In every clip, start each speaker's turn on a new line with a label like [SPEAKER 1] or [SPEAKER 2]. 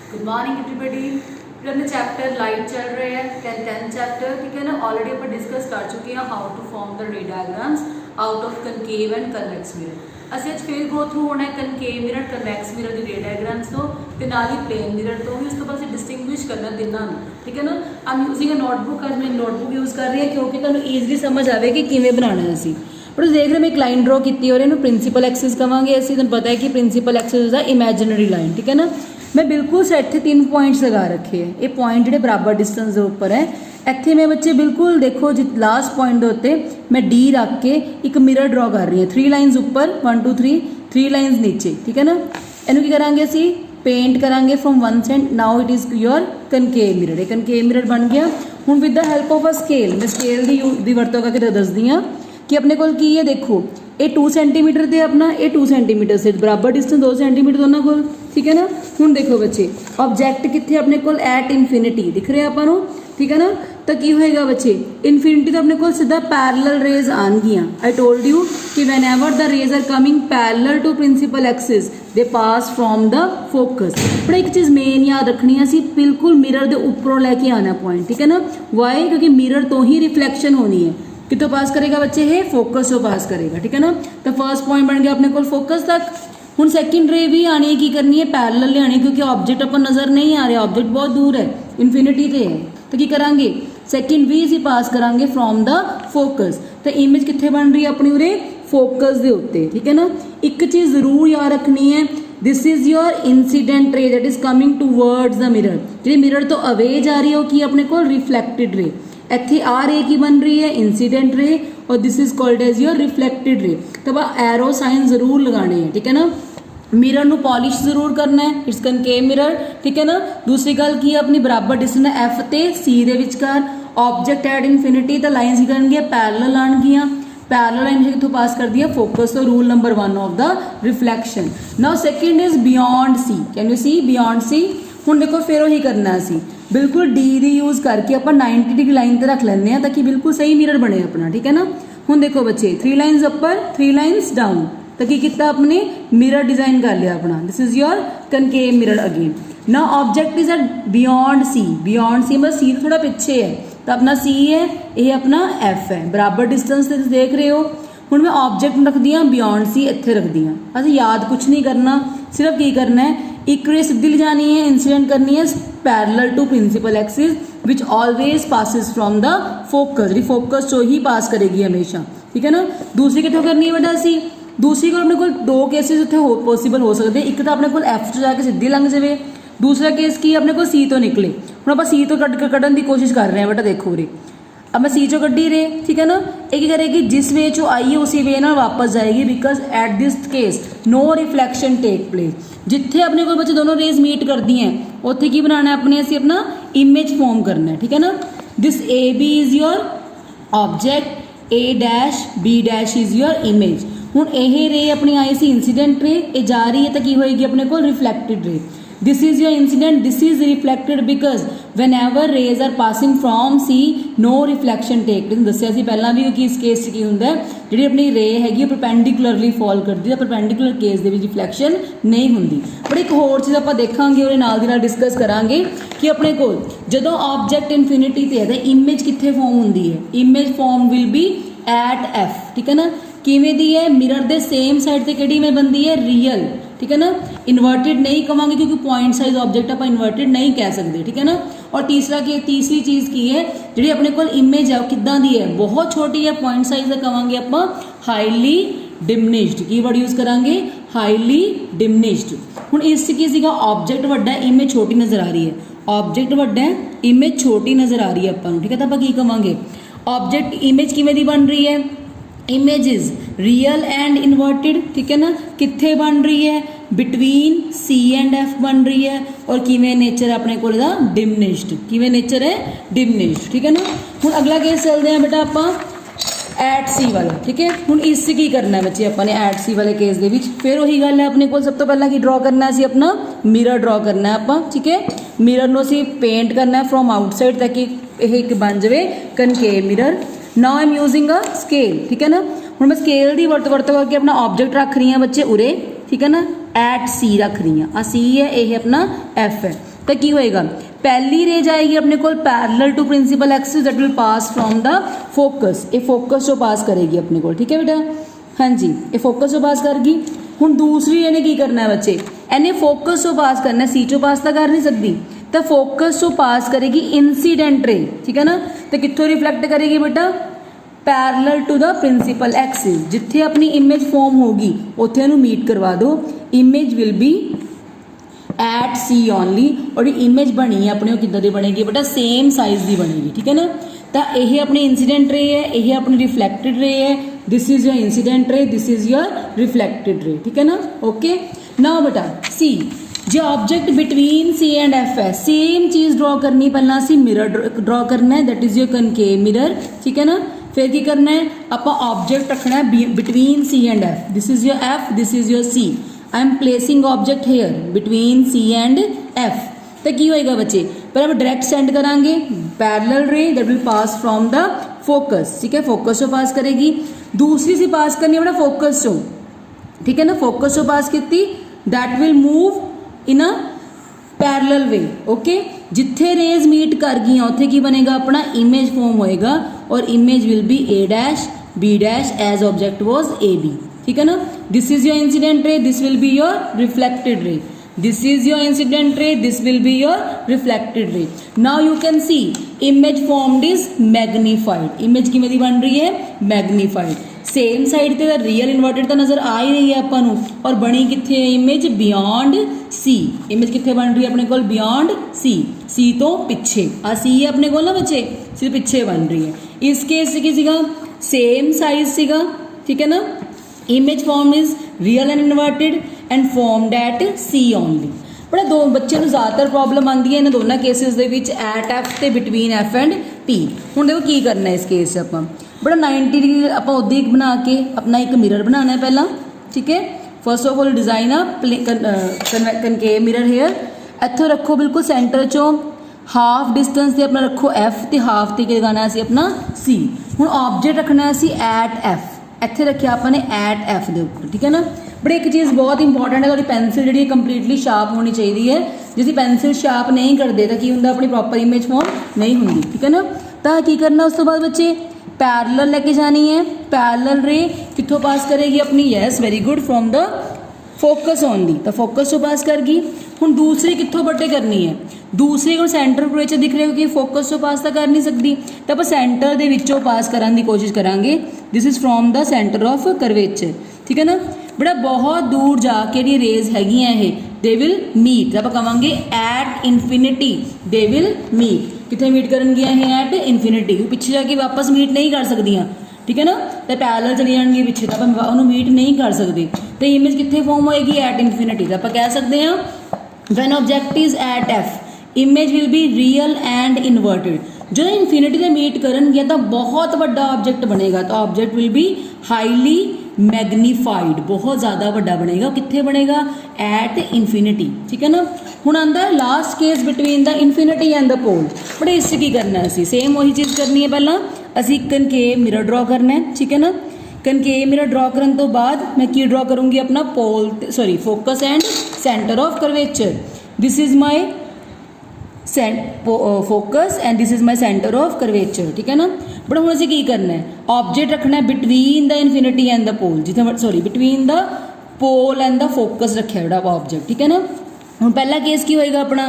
[SPEAKER 1] Good morning everybody. फिर अपने chapter light चल रहे हैं 10th चैप्टर, ठीक है ना। ऑलरेडी अपन डिस्कस कर चुके हैं how to form the ray diagrams out of concave and convex mirror. ਅਸੀਂ ਅੱਜ ਫਿਰ ਗੋ ਥਰੂ ਹੋਣਾ ਕਨਕੇਵ ਮਿਰਰ ਕਨਵੈਕਸ ਮਿਰਰ ਦੀ ਰੇ ਡਾਇਗਰਾਮਸ ਤੋਂ ਤੇ ਨਾਲ ਹੀ ਪਲੇਨ ਮਿਰਰ ਤੋਂ ਵੀ। ਉਸ ਤੋਂ ਬਾਅਦ ਅਸੀਂ ਡਿਸਟਿੰਗੁਇਸ਼ ਕਰਨਾ ਤਿੰਨਾਂ ਨੂੰ, ਠੀਕ ਹੈ ਨਾ। ਆਮ ਯੂਜ਼ਿੰਗ ਅ ਨੋਟਬੁੱਕ, ਅੱਜ ਮੈਂ ਨੋਟਬੁੱਕ ਯੂਜ਼ ਕਰ ਰਹੀ ਹਾਂ ਕਿਉਂਕਿ ਤੁਹਾਨੂੰ ਈਜ਼ਲੀ ਸਮਝ ਆਵੇ ਕਿ ਕਿਵੇਂ ਬਣਾਉਣਾ ਹੈ ਅਸੀਂ। ਪਰ ਤੁਸੀਂ ਦੇਖ ਰਹੇ ਮੈਂ ਇੱਕ ਲਾਈਨ ਡਰਾ ਕੀਤੀ ਔਰ ਇਹਨੂੰ ਪ੍ਰਿੰਸੀਪਲ ਐਕਸਿਸ ਕਵਾਂਗੇ ਅਸੀਂ। ਤੁਹਾਨੂੰ ਪਤਾ ਹੈ ਕਿ principal axis is a imaginary line, ठीक है ना। मैं बिल्कुल से इतने 3 पॉइंट्स लगा रखे हैं। ये पॉइंट जो बराबर डिस्टेंस के उपर है, इतने मैं बच्चे बिल्कुल देखो जी लास्ट पॉइंट के उत्ते मैं डी रख के एक मिरर ड्रॉ कर रही हूँ। 3 लाइन्स उपर 1 2 3 लाइन्स नीचे, ठीक है ना। इनू की करांगे असी पेंट करांगे from one side. Now it is your concave mirror. ये कनकेव मिरर बन गया। हुण with the help of a scale, मैं स्केल की वरतों करके दसदी हाँ कि अपने कोल की है। देखो ये 2 सेंटीमीटर से अपना ये 2 सेंटीमीटर से बराबर डिस्टेंस 2 सेंटीमीटर दोनों को, ठीक है ना। हुण देखो बच्चे ऑब्जेक्ट कितने अपने को एट इनफिनिटी दिख रहे अपन, ठीक है ना। तो की होएगा बच्चे इनफिनिटी तो अपने को सीधा पैरेलल रेज आनगियां। आई टोल्ड यू कि whenever the rays are coming parallel to principal axis they pass from the focus. पर एक चीज़ मेन याद रखनी है, असी बिल्कुल मिरर के उपरों लैके आना पॉइंट, ठीक है ना। वाई क्योंकि मिरर तो ही रिफ्लैक्शन होनी है। कितों पास करेगा बच्चे है फोकस से पास करेगा, ठीक है ना। तो फर्स्ट पॉइंट बन गया अपने को फोकस तक। हुण सैकेंड रे भी आनी है, की करनी है पैरेलल लियानी, क्योंकि ऑब्जेक्ट अपन नज़र नहीं आ रहा, ऑब्जेक्ट बहुत दूर है, इनफिनिटी ते है। तो की करांगे सैकेंड भी असीं पास करांगे फ्रॉम द फोकस। तो इमेज कित्थे बन रही है अपनी उरे फोकस दे उत्ते, ठीक है ना। एक चीज़ जरूर याद रखनी है, this is your incident ray that is coming towards the mirror. जी मिरर तो अवे जा रही है कि अपने को रिफ्लैक्टिड रे। इत्थे आ रे की बन रही है इंसीडेंट रे और this is called as your reflected ray. तो एरो साइन जरूर लगाने हैं, ठीक है ना। मिरर नू पॉलिश जरूर करना है, इट्स कनकेव मिरर, ठीक है ना। दूसरी गल की अपनी बराबर डिस्टेंस एफ ते सी दे विचकार ऑब्जेक्ट एट इनफिनिटी। तो लाइन्स की करनगियां पैरेलल आनगियां। पैरेलल लाइन कितों पास कर दिया फोकस। तो rule number 1 of the reflection. Now second is beyond C. Can you see beyond C. हुण देखो फिर वही करना असी बिल्कुल डी दी यूज करके अपन 90 डिग्री लाइन ते रख लेंगे हैं ताकि बिल्कुल सही मिरर बने अपना, ठीक है ना। हुण देखो बच्चे 3 लाइन्स अपर 3 लाइन्स डाउन। तो की कितना अपने मिरर डिजाइन कर लिया अपना। This is your concave mirror again. ना object is at beyond C. Beyond C मतलब सी थोड़ा पीछे है, तो अपना सी है, ये अपना एफ है। बराबर डिस्टेंस से देख रहे हो। हुण मैं ऑब्जेक्ट रख दिया बियॉन्ड सी, इत्थे रख दिया। असं याद कुछ नहीं करना, सिर्फ की करना है एक रे सीधी ले जानी है, इंसिडेंट करनी है parallel to principal axis which always passes from the focus. जी फोकस चो ही पास करेगी हमेशा, ठीक है ना। दूसरी कितों करनी है बेटा सी। दूसरी को अपने को 2 केसिस उत्थे हो पॉसिबल हो सकते हैं। एक तो अपने को एफ च जाके सीधी लंघ जाए, दूसरा केस की अपने को सी तो निकले। हुण आपां सी तो कड्ढण की कोशिश कर रहे हैं बेटा। देखो रे अब मैं सी चो कड्ढी रे, ठीक है ना। एक करेगी जिस वे चो आई है उसी वे नाल वापस जाएगी, because at this case no reflection take place. जिथे अपने को बच्चे दोनों रेज मीट करती हैं उत्थे की बनाना है अपने, असी अपना इमेज फॉर्म करना है, ठीक है ना। This A B is your object, A dash B dash is your image. हुण यह रे अपनी आई सी इंसीडेंट रे, ये जा रही है तो की होएगी अपने को reflected ray. This is your incident, this is reflected because whenever rays are passing from C no reflection take. दसिया सी पहला भी कि इस केस की होंगे जी अपनी रे हैगी परपेंडिकुलरली फॉल करती है, परपेंडिकुलर केस के रिफ्लैक्शन नहीं होंगी। पर एक होर चीज़ आप देखांगे और नाल दी नाल डिस्कस करांगे कि अपने को जो ऑब्जेक्ट इनफिनिटी ते है इमेज कित्थे फॉर्म होंदी है। Image form will be at F, ठीक है ना। किवें दी है मिरर दे सेम साइड ते किहड़ी इमेज बनती है रियल, ठीक है ना। इन्वर्टेड नहीं कहांगे क्योंकि पॉइंट साइज ऑब्जेक्ट आप इन्वर्टेड नहीं कह सकते, ठीक है ना। और तीसरी चीज़ की है जी अपने को इमेज है किदां दी है, बहुत छोटी है। पॉइंट साइज का कहांगे आप हाईली डिमिनिश्ड। की वर्ड यूज करांगे हाईली डिमिनिश्ड। हुण इस की सीगा ऑब्जेक्ट वड्डा है, इमेज छोटी नज़र आ रही है। ऑब्जेक्ट वड्डा है, इमेज छोटी नज़र आ रही है अपन, ठीक है। तो आप की कहांगे ऑब्जेक्ट इमेज किवें दी बन रही है, image is real and inverted, ठीक है ना। कित्थे बन रही है बिटवीन सी एंड एफ बन रही है। और किवें नेचर अपने को डिमिनिश्ड, किवें नेचर है डिमिनिश्ड, ठीक है ना। हुण अगला केस चलते हैं बेटा आपां एट सी वाला, ठीक है। हुण इस की करना है बच्चे अपने एट सी वाले केस दे विच फिर वही गल है अपने को सब तो पहला की ड्रॉ करना है अपना मिरर ड्रॉ करना है आपां, ठीक है। मिरर नूं असीं पेंट करना है फ्रॉम आउटसाइड ताकि यह एक बन जाए concave mirror. Now I am using a scale, ठीक है ना। हुण मैं स्केल की वरतों करके अपना ऑब्जेक्ट रख रही हूँ बच्चे उरे, ठीक है ना। एट सी रख रही हूँ, सी है यह अपना एफ है। तो की होएगा, पहली रे जाएगी अपने को parallel to principal axis that will pass from the focus, ये फोकस जो पास करेगी अपने को, ठीक है बेटा, हाँ जी, ये फोकस जो पास कर गई। हुण दूसरी इन्हें की करना है बच्चे, इन्हें फोकस जो पास करना है, सी चो पास तो कर नहीं सकती, तो फोकस जो पास करेगी इंसीडेंट रे, ठीक है ना, तो कित्थों रिफ्लैक्ट करेगी बेटा, parallel to the principal axis, जिथे अपनी इमेज फॉर्म होगी उत्थे इहनूं मीट करवा दो, image will be at C only, और इमेज बनी है अपने किद्दां दी बनेगी बेटा, सेम साइज की बनेगी, ठीक है ना। तो यह अपनी इंसीडेंट रे है, यह अपनी रिफ्लैक्टेड रे है, this is your incident ray, this is your reflected ray, ठीक है ना। ओके, नाउ बेटा सी, जो object between C and F है, सेम चीज़ ड्रॉ करनी, पहला सी मिरर ड्रॉ करना है, that is your concave mirror, ठीक है ना। फिर की करना है, आप ऑब्जेक्ट रखना है between C and F, this is your F, this is your C, I am placing object here between C and F, तो की होएगा बच्चे, पर हम डायरेक्ट सेंड करांगे parallel ray that will pass from the focus, ठीक है, focus से पास करेगी। दूसरी सी पास करनी है बेटा फोकस से, ठीक है ना, फोकस से पास की that will move in a parallel way, okay, जिथे रेज मीट कर गई उत्थे की बनेगा अपना इमेज फॉर्म होएगा, और image will be A dash B dash as object was A B, ठीक है ना। This is your incident ray, this will be your reflected ray, this is your incident ray, this will be your reflected ray. Now you can see image formed is magnified, image किवें दी बन रही है, magnified, same side ते real inverted तो नजर आ ही रही है अपन नूं, और बनी कित्थे है इमेज, बियॉन्ड सी, इमेज कित्थे बन रही है अपने को, बियॉन्ड सी, सी तो पिछे, आ सी है अपने को ना बच्चे, सी पिछे बन रही है। इस केस से की सीगा, सेम साइज सीगा, ठीक है ना, image form is real and inverted and formed at C only. बड़ा दो बच्चों को ज़्यादातर प्रॉब्लम आती है इन दोनों केसेस दे विच, एट एफ ते बिटवीन एफ एंड पी। हुण देखो की करना है इस केस से, आप बड़ा 90 डिग्री आप उद्दे ही बना के अपना एक मिरर बनाना है पहला, ठीक है। First of all design a concave mirror here, इत्थों रखो बिल्कुल सेंटर चो हाफ डिस्टेंस से अपना रखो एफ, तो हाफ ते लगाना सी अपना सी। हुण ऑब्जेक्ट रखना सी एट एफ, इत्थे रखिया आपने एट एफ के उपर, ठीक है ना। बट एक चीज़ बहुत इंपॉर्टेंट है, पेंसिल जी कंप्लीटली शार्प होनी चाहिए है, जिसकी पेंसिल शार्प नहीं करते तो की होंगे, अपनी प्रॉपर इमेज फॉर्म नहीं होंगी, ठीक है ना। तो की करना उस तो बाद बच्चे, पैरेलल लेके जानी है, पैरेलल रे कितों पास करेगी अपनी, yes very good, from the focus only, तो फोकस तो पास कर गई। हुण दूसरी कितों बटे करनी है, दूसरी को सेंटर विच दिख रहे हो कि फोकस तो पास तो कर नहीं सकती, तो आप सेंटर दे विचों पास करने की कोशिश करांगे, this is from the centre of curvature, ठीक है ना। बड़ा बहुत दूर जाके जी रेज हैगी ये, दे विल मीट, आप कहांगे at infinity they will meet, कितने मीट करनगियां ये एट इनफिनिटी, पिछे जाके वापस मीट नहीं कर सकदियां, ठीक है ना, तो पैरेलल चली जाएंगी पिछे, तो आप उन्होंने मीट नहीं कर सकते, तो इमेज कितने फॉर्म होएगी, एट इनफिनिटी, तो आप कह सकते हैं when object is at F, image will be real and inverted, जो इनफिनिटी से मीट करनगियां तो बहुत बड़ा ऑब्जेक्ट बनेगा, तो object will be highly magnified, बहुत ज़्यादा बड़ा बनेगा, कितने बनेगा, एट इनफिनिटी, ठीक है ना। हुण आंदा है last case between the infinity and the pole, बड़े इससे की करना है, सेम वही चीज़ करनी है, पहला असी कनकेव मिरर ड्रॉ करना है, ठीक है ना। कनकेव मिरर ड्रॉ करने तो बाद मैं की ड्रॉ करूँगी अपना pole, sorry focus and centre of curvature, this is my focus and this is my centre of curvature, ठीक है ना। बट हम असें की करना है, ऑब्जेक्ट रखना है between the infinity and the pole, जितना sorry between the pole and the focus रखा है ऑब्जेक्ट, ठीक है ना। हम पहला केस की होएगा अपना,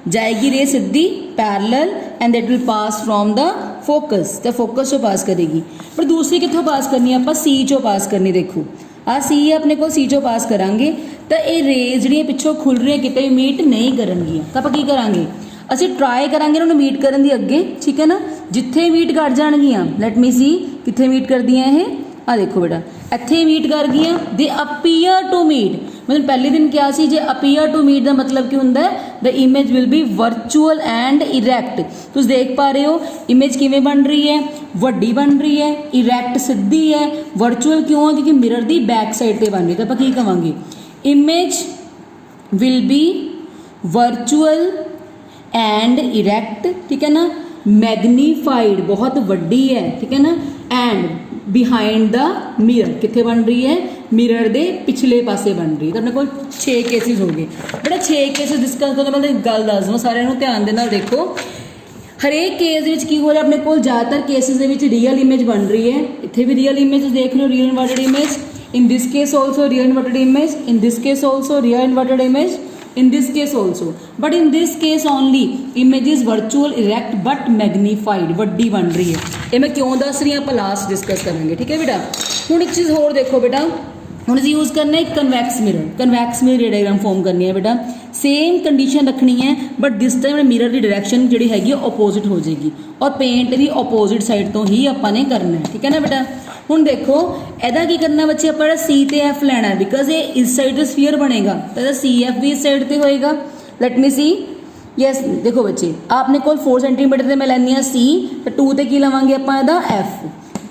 [SPEAKER 1] जाएगी रे सीधी parallel and that will pass from the focus, तो फोकस चो पास करेगी। पर दूसरी कितों पास करनी है, आप सी चो पास करनी, देखो आ सी है अपने को, सी चो पास करांगे तो ये रेज जी पिछों खुल रही है, कितने भी मीट नहीं करनगियां, तो आप की करांगे, ਅਸੀਂ ट्राई करांगे उन्होंने मीट करन दी अगे, ठीक है ना, जिथे मीट कर जाणगियां, लेट मी सी किथे मीट कर दियां ये, आ देखो बेटा इत्थे मीट कर गई, दे अपीयर टू मीट, मतलब पहले दिन क्या सी, जे अपीयर टू मीट का मतलब की होंदा है, the image will be virtual and erect, तुम देख पा रहे हो इमेज किवें बन रही है, वड्डी बन रही है, इरैक्ट सीधी है, वर्चुअल क्यों है, क्योंकि मिरर की बैक साइड पर बन रही है, तो आप की कहांगे, image will be virtual and erect, ठीक है ना, मैग्नीफाइड बहुत वड्डी है, ठीक है ना, एंड बिहाइंड द मिरर कितने बन रही है, मिरर दे पिछले पासे बन रही है। तो अपने को 6 केसिस हो गए बेटा। 6 केसिस डिस्कस करने मैं एक गल दस दूँ, सारे ध्यान दे नाल देखो। हरेक केस ਦੇ ਵਿੱਚ ਕੀ ਹੋ ਰਿਹਾ ਆਪਣੇ ਕੋਲ, ਜ਼ਿਆਦਾਤਰ ਕੇਸਿਸ ਦੇ ਵਿੱਚ ਰੀਅਲ ਇਮੇਜ ਬਣ ਰਹੀ ਹੈ। ਇੱਥੇ ਵੀ ਰੀਅਲ ਇਮੇਜ ਦੇਖ ਰਹੇ ਹੋ, real inverted image. in this case also real inverted image, in this case also real inverted image, in this case also, but in this case only image is virtual erect but magnified, ਵੱਡੀ ਬਣ ਰਹੀ ਹੈ। ਇਹ ਮੈਂ ਕਿਉਂ ਦੱਸ ਰਹੀ ਹਾਂ ਆਪਾਂ ਲਾਸਟ ਡਿਸਕਸ ਕਰਾਂਗੇ, ਠੀਕ ਹੈ ਬੇਟਾ। ਹੁਣ ਇੱਕ ਚੀਜ਼ ਹੋਰ ਦੇਖੋ ਬੇਟਾ, ਹੁਣ ਅਸੀਂ यूज़ करना है convex mirror. Convex mirror diagram form करनी है बेटा, सेम कंडीशन रखनी है बट दिस टाइम मिरर की डायरैक्शन जी हैगी ओपोजिट हो जाएगी और पेंट भी ओपोजिट साइड तो ही अपन ने करना है, ठीक है ना बेटा। ਹੁਣ देखो ਇਹਦਾ ਕੀ ਕਰਨਾ ਬੱਚੇ, ਆਪਾਂ C ਤੇ F ਲੈਣਾ ਹੈ ਬਿਕਾਜ਼ ਇਹ ਇਸ ਸਾਈਡ ਤੇ ਸਫੀਅਰ ਬਣੇਗਾ ਤਾਂ ਇਹਦਾ CF ਵੀ ਇਸ ਸਾਈਡ ਤੇ ਹੋਏਗਾ। ਲੈਟ ਮੀ ਸੀ, ਯੈਸ ਦੇਖੋ ਬੱਚੇ ਆਪਣੇ ਕੋਲ 4 ਸੈਂਟੀਮੀਟਰ ਤੇ ਮੈਂ ਲੈਣੀ ਆ C ਤੇ 2 ਤੇ ਕੀ ਲਵਾਂਗੇ ਆਪਾਂ ਇਹਦਾ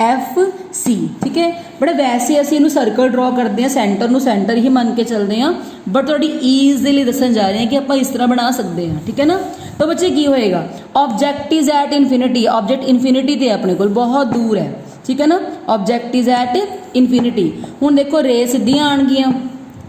[SPEAKER 1] FC, ਠੀਕ ਹੈ ਬੜਾ। ਵੈਸੇ ਅਸੀਂ ਇਹਨੂੰ ਸਰਕਲ ਡਰਾ ਕਰਦੇ ਹਾਂ, ਸੈਂਟਰ ਨੂੰ ਸੈਂਟਰ ਹੀ ਮੰਨ ਕੇ ਚੱਲਦੇ ਹਾਂ, ਬਟ ਤੁਹਾਡੀ ਈਜ਼ ਦੇ ਲਈ ਦੱਸਣ ਜਾ ਰਹੇ ਹਾਂ ਕਿ ਆਪਾਂ ਇਸ ਤਰ੍ਹਾਂ ਬਣਾ ਸਕਦੇ ਹਾਂ, ਠੀਕ ਹੈ ਨਾ। ਤਾਂ ਬੱਚੇ ਕੀ ਹੋਏਗਾ, object is at infinity, object infinity ਤੇ ਆਪਣੇ ਕੋਲ ਬਹੁਤ ਦੂਰ ਹੈ, ठीक है ना। Object is at infinity. ਹੁਣ ਦੇਖੋ ਰੇ ਸਿੱਧੀਆਂ ਆਣਗੀਆਂ,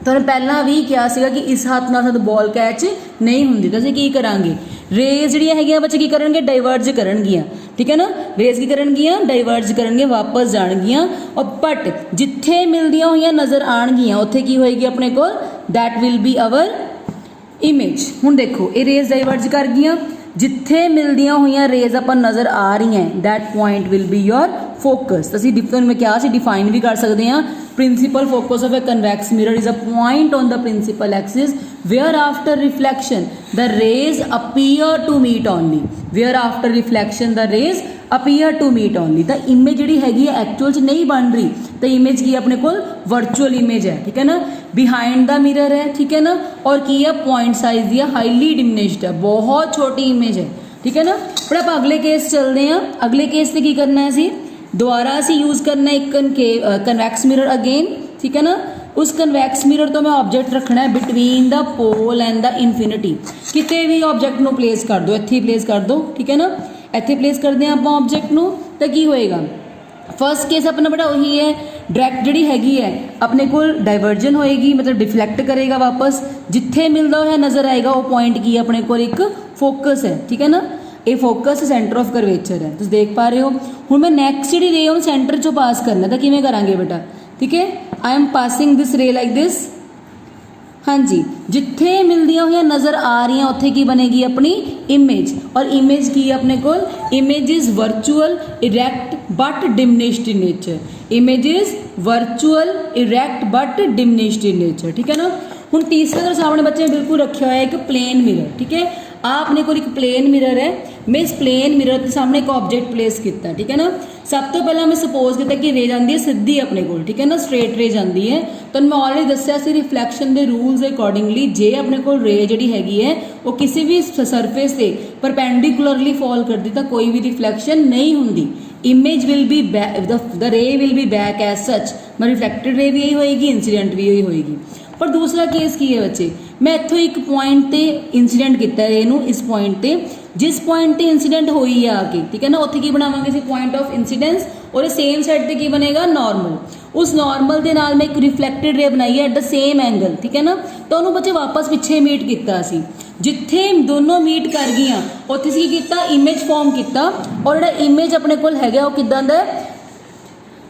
[SPEAKER 1] ਤੁਹਾਨੂੰ ਪਹਿਲਾਂ ਵੀ ਕਿਹਾ ਸੀਗਾ ਕਿ ਇਸ ਹੱਥ ਨਾਲ ਸਾਨੂੰ ਬਾਲ ਕੈਚ ਨਹੀਂ ਹੁੰਦੀ, ਤਾਂ ਅਸੀਂ ਕੀ ਕਰਾਂਗੇ, ਰੇਜ਼ ਜਿਹੜੀਆਂ ਹੈਗੀਆਂ ਬੱਚੇ ਕੀ ਕਰਨਗੇ, ਡਾਈਵਰਜ ਕਰਨਗੀਆਂ, ਠੀਕ ਹੈ ਨਾ। ਰੇਜ਼ ਕੀ ਕਰਨਗੀਆਂ, ਡਾਈਵਰਜ ਕਰਨਗੇ, ਵਾਪਸ ਜਾਣਗੀਆਂ। ਔਰ ਬਟ ਜਿੱਥੇ ਮਿਲਦੀਆਂ ਹੋਈਆਂ ਨਜ਼ਰ ਆਣਗੀਆਂ ਉੱਥੇ ਕੀ ਹੋਏਗੀ ਆਪਣੇ ਕੋਲ, that will be our image. ਹੁਣ ਦੇਖੋ ਇਹ ਰੇਜ਼ ਡਾਈਵਰਜ ਕਰ ਗਈਆਂ, ਜਿੱਥੇ ਮਿਲਦੀਆਂ ਹੋਈਆਂ ਰੇਜ਼ ਆਪਾਂ ਨਜ਼ਰ ਆ ਰਹੀਆਂ, that point will be your focus. ਅਸੀਂ ਤੁਹਾਨੂੰ ਮੈਂ ਕਿਹਾ ਸੀ ਡਿਫਾਈਨ ਵੀ ਕਰ ਸਕਦੇ ਹਾਂ, principal focus of a convex mirror is a point on the principal axis where after reflection the rays appear to meet only, where after reflection the rays appear to meet only. ਤਾਂ image ਜਿਹੜੀ ਹੈਗੀ ਹੈ actual 'ਚ ਨਹੀਂ ਬਣ ਰਹੀ, ਤਾਂ image ਕੀ ਆਪਣੇ ਕੋਲ ਵਰਚੁਅਲ ਇਮੇਜ ਹੈ, ਠੀਕ ਹੈ ਨਾ। ਬਿਹਾइंड द मिरर है, ठीक है ना। और की है पॉइंट साइज दी है, हाईली डिमिनिश्ड है, बहुत छोटी इमेज है, ठीक है ना। पर आप अगले केस चलते हैं, अगले केस से की करना है, दोबारा असी यूज करना है एक कन्वैक्स मिरर अगेन, ठीक है ना। उस कन्वैक्स मिरर तो मैं ऑब्जेक्ट रखना है between the pole and the infinity, किते भी ऑब्जेक्ट ਨੂੰ प्लेस कर दो, ਇੱਥੇ प्लेस कर दो, ठीक है ना। ਇੱਥੇ प्लेस करते हैं आप ऑब्जेक्ट ਨੂੰ, ਤਾਂ ਕੀ ਹੋਏਗਾ, फर्स्ट केस अपना बेटा वही है, डायरैक्ट जी हैगी है अपने को डाइवर्जन होएगी, मतलब डिफ्लैक्ट करेगा वापस, जिथे मिलता हुआ नजर आएगा वो पॉइंट की अपने को एक फोकस है, ठीक है ना। ये फोकस सेंटर ऑफ करवेचर है, तुम देख पा रहे हो। हुण मैं नैक्सट जी रे उन्हें सेंटर चो पास करना, तो किवें करांगे बेटा, ठीक है। आई एम पासिंग दिस रे लाइक दिस, हाँ जी, जिथे मिलदियां हुई नज़र आ रही उत्थे की बनेगी अपनी इमेज। और इमेज की अपने को, image is virtual erect but diminished in nature, image is virtual erect but diminished in nature, ठीक है ना। हुण तीसरा तो सामने बच्चे बिल्कुल रखा हुआ है एक प्लेन मिरर, ठीक है। आपने को एक प्लेन मिरर है, मैं इस प्लेन मिरर के सामने एक ऑब्जेक्ट प्लेस किया, ठीक है ना। सब तो पहला मैं सपोज किया कि रे जाती है सीधी अपने को, ठीक है ना, स्ट्रेट रे जाती है। तो मैं ऑलरेडी दसिया सी रिफ्लैक्शन के रूल्स अकॉर्डिंगली जे अपने को रे जी हैगी है वो किसी भी सरफेस से परपेंडिकुलरली फॉल करती तो कोई भी रिफ्लैक्शन नहीं होंगी। Image will be back, the ray will be back as such, मैं रिफ्लैक्टेड रे भी यही होएगी, इंसीडेंट भी यही होएगी। पर दूसरा केस की है बच्चे, मैं इतों एक पॉइंट ते इंसीडेंट किया रे नू, इस पॉइंट ते जिस पॉइंट ते इंसीडेंट होई है आके, ठीक है ना, उत्थे की बनावांगे सी पॉइंट ऑफ इंसीडेंस, और सेम साइड ते की बनेगा नॉर्मल। उस नॉर्मल के नाल मैं एक रिफ्लैक्टेड रे बनाई है एट द सेम एंगल, ठीक है ना। तो उन्होंने बच्चे वापस पिछे मीट किया सी, जिथे दोनों मीट कर गई उत्थे सी किया इमेज फॉर्म किया, और जो इमेज अपने को है वो किदां दा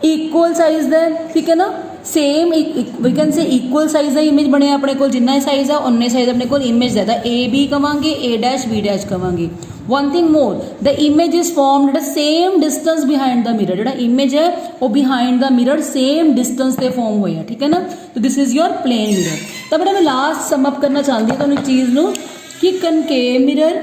[SPEAKER 1] इक्वल साइज दा, ठीक है ना। Same we can say equal size का इमेज बने अपने को, जिन्ना साइज है उन्ने साइज अपने को इमेज है, ए बी कवांगे, ए डैश बी डैश कवांगे। One thing more, the image is formed at same distance behind the mirror, जो इमेज है वो behind the mirror same distance से फॉर्म होया, ठीक है ना। तो this is your plane mirror. तो बेटा मैं लास्ट समअप करना चाहती हूँ तुहानू चीज़ नू कि कनकेव मिरर,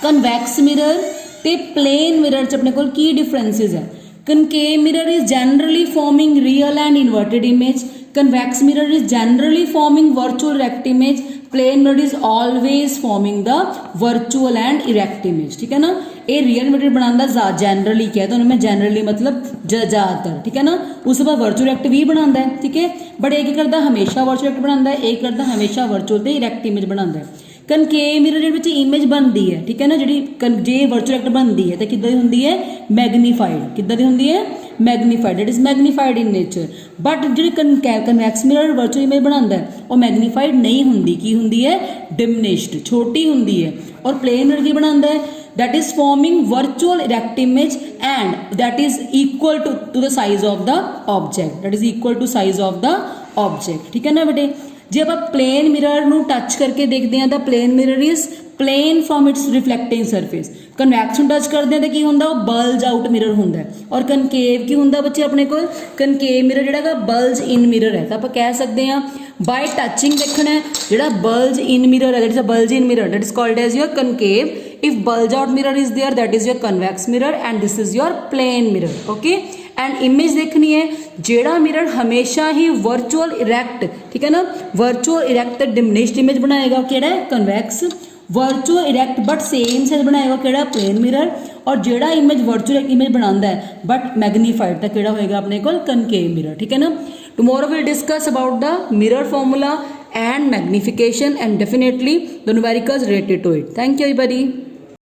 [SPEAKER 1] कन्वैक्स मिरर ते प्लेन मिरर च अपने को की डिफरेंसिस है। Concave mirror is generally forming real and inverted image. Convex mirror is generally forming virtual erect image. Plane mirror is always forming the virtual and erect image, ठीक है ना। ये रियल मिरर बनाता जनरली क्या है, तो मैं जनरली मतलब ज़्यादातर, ठीक है ना। उस बाद वर्चुअल इरैक्ट भी बनाता है, ठीक है। बट एक करता हमेशा वर्चुअल इरैक्ट बनाता है, एक करता हमेशा वर्चुअल ते इरैक्ट इमेज बनाता है।
[SPEAKER 2] ਕਨਕੇਵ ਮਿਰਰ ਜਿਹੜੇ ਵਿੱਚ ਇਮੇਜ ਬਣਦੀ ਹੈ, ਠੀਕ ਹੈ ਨਾ, ਜਿਹੜੀ ਜੇ ਵਰਚੁਅਲ ਐਕਟ ਬਣਦੀ ਹੈ ਤਾਂ ਕਿੱਦਾਂ ਦੀ ਹੁੰਦੀ ਹੈ, ਮੈਗਨੀਫਾਈਡ। ਕਿੱਦਾਂ ਦੀ ਹੁੰਦੀ ਹੈ, magnified, it is magnified in nature. But ਜਿਹੜੀ ਕਨਵੈਕਸ ਮਿਰਰ ਵਰਚੁਅਲ ਇਮੇਜ ਬਣਾਉਂਦਾ ਹੈ ਉਹ ਮੈਗਨੀਫਾਈਡ ਨਹੀਂ ਹੁੰਦੀ, ਕੀ ਹੁੰਦੀ ਹੈ, ਡਿਮਨਿਸ਼ਡ, ਛੋਟੀ ਹੁੰਦੀ ਹੈ। ਔਰ ਪਲੇਨ ਮਿਰਰ ਕੀ ਬਣਾਉਂਦਾ ਹੈ, that is forming virtual erect image and that is equal to the size of the object, that is equal to size of the object, ठीक है ना बेटे। ਜੇ ਆਪਾਂ ਪਲੇਨ ਮਿਰਰ ਨੂੰ ਟੱਚ ਕਰਕੇ ਦੇਖਦੇ ਹਾਂ ਤਾਂ plane mirror is plane from its reflecting surface. Convex ਨੂੰ ਟੱਚ ਕਰਦੇ ਹਾਂ ਤਾਂ ਕੀ ਹੁੰਦਾ, ਉਹ ਬਲਜ ਆਊਟ ਮਿਰਰ ਹੁੰਦਾ ਹੈ। ਔਰ ਕਨਕੇਵ ਕੀ ਹੁੰਦਾ ਬੱਚੇ ਆਪਣੇ ਕੋਲ, ਕਨਕੇਵ ਮਿਰਰ ਜਿਹੜਾ ਹੈਗਾ ਬਲਜ ਇਨ ਮਿਰਰ ਹੈ। ਤਾਂ ਆਪਾਂ ਕਹਿ ਸਕਦੇ ਹਾਂ ਬਾਈ ਟੱਚਿੰਗ ਦੇਖਣਾ ਹੈ, ਜਿਹੜਾ ਬਲਜ ਇਨ ਮਿਰਰ ਹੈ that is a bulge in mirror, that is called as your concave. if bulge out mirror is there that is your convex mirror and this is your plane mirror, okay। and image देखनी है जेड़ा mirror हमेशा ही virtual erect, ठीक है ना, virtual erect diminished image बनाएगा केड़ा है, convex। virtual erect but same size बनाएगा केड़ा, plane mirror। और जेड़ा इमेज virtual image बनांदा है but magnified ਤਾਂ केड़ा होएगा अपने कोल, concave mirror, ठीक है ना। tomorrow we'll discuss about the mirror formula and magnification and definitely the numericals related to it. Thank you everybody.